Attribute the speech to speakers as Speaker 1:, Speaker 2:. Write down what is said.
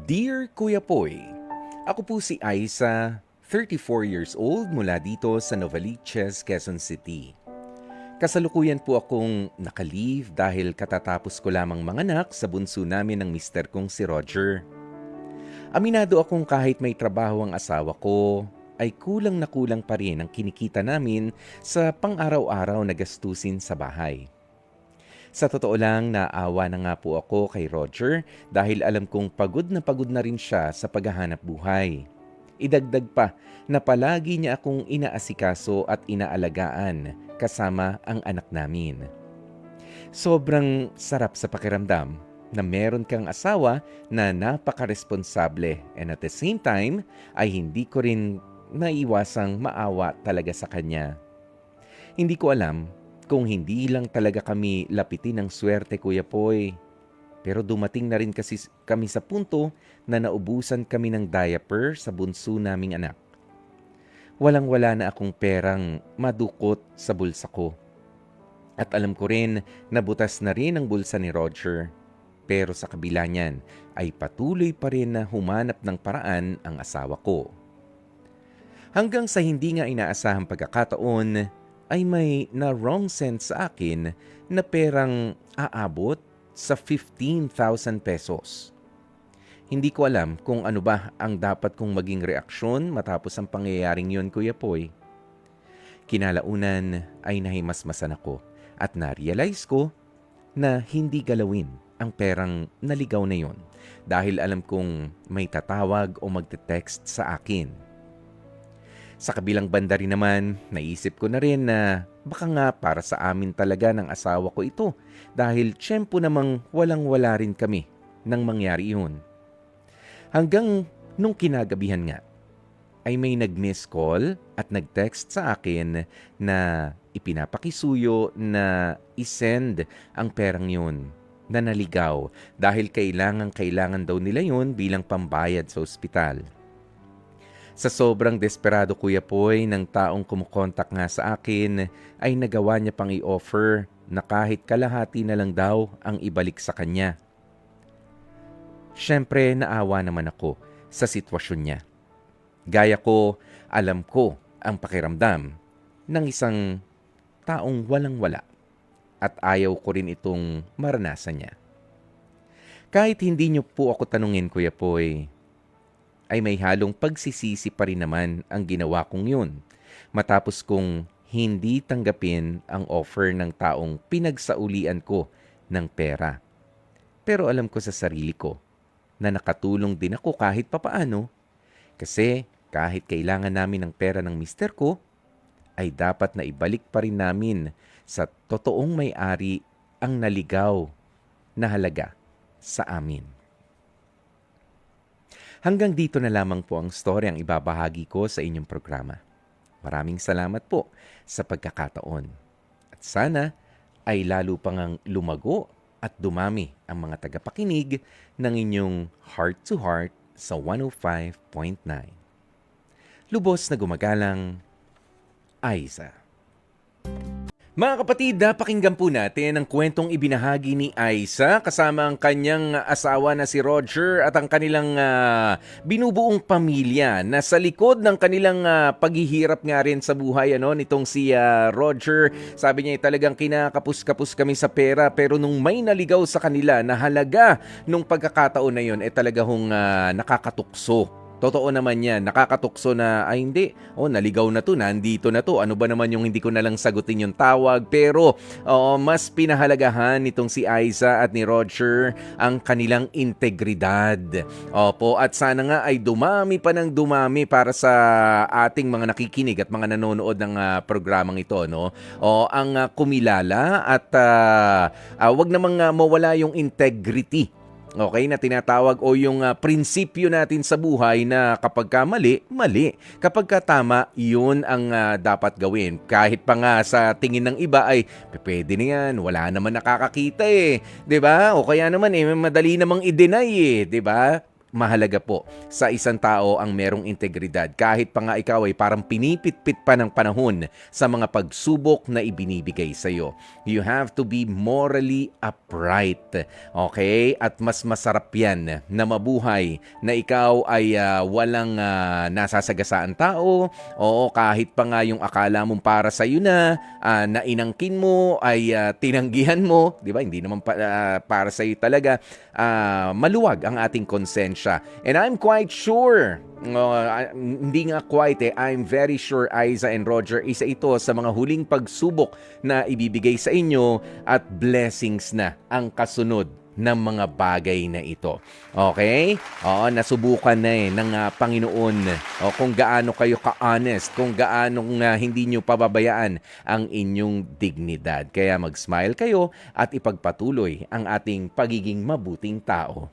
Speaker 1: Dear Kuya Poy, ako po si Aiza, 34 years old mula dito sa Novaliches, Quezon City. Kasalukuyan po akong naka-leave dahil katatapos ko lamang manganak sa bunso namin ng mister kong si Roger. Aminado akong kahit may trabaho ang asawa ko, ay kulang na kulang pa rin ang kinikita namin sa pang-araw-araw na gastusin sa bahay. Sa totoo lang, naawa na nga po ako kay Roger dahil alam kong pagod na rin siya sa paghahanap buhay. Idagdag pa na palagi niya akong inaasikaso at inaalagaan kasama ang anak namin. Sobrang sarap sa pakiramdam na meron kang asawa na napakaresponsable and at the same time ay hindi ko rin naiwasang maawa talaga sa kanya. Hindi ko alam kung hindi lang talaga kami lapitin ng swerte, Kuya Poy. Pero dumating na rin kasi kami sa punto na naubusan kami ng diaper sa bunso naming anak. Walang-wala na akong perang madukot sa bulsa ko. At alam ko rin na butas na rin ang bulsa ni Roger. Pero sa kabila niyan ay patuloy pa rin na humanap ng paraan ang asawa ko. Hanggang sa hindi nga inaasahang pagkakataon, ay may na wrong sense sa akin na perang aabot sa 15,000 pesos. Hindi ko alam kung ano ba ang dapat kong maging reaksyon matapos ang pangyayaring yun, Kuya Poy. Kinalaunan ay nahimasmasan ako at na-realize ko na hindi galawin ang perang naligaw na yon dahil alam kong may tatawag o magte-text sa akin. Sa kabilang banda rin naman, naisip ko na rin na baka nga para sa amin talaga ng asawa ko ito dahil tiyempo namang walang-wala rin kami nang mangyari yun. Hanggang nung kinagabihan nga, ay may nag-miss call at nag-text sa akin na ipinapakisuyo na isend ang perang yun na naligaw dahil kailangan daw nila yun bilang pambayad sa ospital. Sa sobrang desperado, Kuya Poy, ng taong kumukontak nga sa akin ay nagawa niya pang i-offer na kahit kalahati na lang daw ang ibalik sa kanya. Siyempre, naawa naman ako sa sitwasyon niya. Gaya ko, alam ko ang pakiramdam ng isang taong walang-wala at ayaw ko rin itong maranasan niya. Kahit hindi niyo po ako tanungin, Kuya Poy, ay may halong pagsisisi pa rin naman ang ginawa kong yun matapos kong hindi tanggapin ang offer ng taong pinagsaulian ko ng pera. Pero alam ko sa sarili ko na nakatulong din ako kahit papaano kasi kahit kailangan namin ng pera ng mister ko, ay dapat na ibalik pa rin namin sa totoong may-ari ang naligaw na halaga sa amin. Hanggang dito na lamang po ang story ang ibabahagi ko sa inyong programa. Maraming salamat po sa pagkakataon. At sana ay lalo pang lumago at dumami ang mga tagapakinig ng inyong Heart to Heart sa 105.9. Lubos na gumagalang, Aiza. Mga kapatid, pakinggan po natin ang kwentong ibinahagi ni Aiza kasama ang kanyang asawa na si Roger at ang kanilang binubuong pamilya na sa likod ng kanilang paghihirap nga rin sa buhay nitong si Roger. Sabi niya talagang kinakapus-kapus kami sa pera pero nung may naligaw sa kanila na halaga nung pagkakataon na yun talaga hong nakakatukso. Totoo naman yan, nakakatukso na, ay hindi, naligaw na to, nandito na to, ano ba naman yung hindi ko na lang sagutin yung tawag. Pero mas pinahalagahan nitong si Aiza at ni Roger ang kanilang integridad. Opo, at sana nga ay dumami pa ng dumami para sa ating mga nakikinig at mga nanonood ng programang ito. Ang kumilala at wag namang mawala yung integrity. Okay, na tinatawag o yung prinsipyo natin sa buhay na kapag ka mali, mali. Kapag ka tama, yun ang dapat gawin. Kahit pa nga sa tingin ng iba ay, pwede na yan, wala naman nakakakita 'di ba? O kaya naman madali namang i-deny 'di ba? mahalaga po sa isang tao ang merong integridad. Kahit pa nga ikaw ay parang pinipit-pit pa ng panahon sa mga pagsubok na ibinibigay sa iyo. You have to be morally upright. Okay? At mas masarap yan na mabuhay na ikaw ay walang nasasagasaan tao. Oo, kahit pa nga yung akala mong para sa iyo na inangkin mo ay tinanggihan mo, 'di ba? Hindi naman para sa iyo talaga. Maluwag ang ating konsensya. And I'm quite sure, hindi nga quite I'm very sure Aiza and Roger, isa ito sa mga huling pagsubok na ibibigay sa inyo at blessings na ang kasunod ng mga bagay na ito. Okay? Oo, nasubukan na ng Panginoon kung gaano kayo ka-honest, kung gaano hindi nyo pababayaan ang inyong dignidad. Kaya mag-smile kayo at ipagpatuloy ang ating pagiging mabuting tao.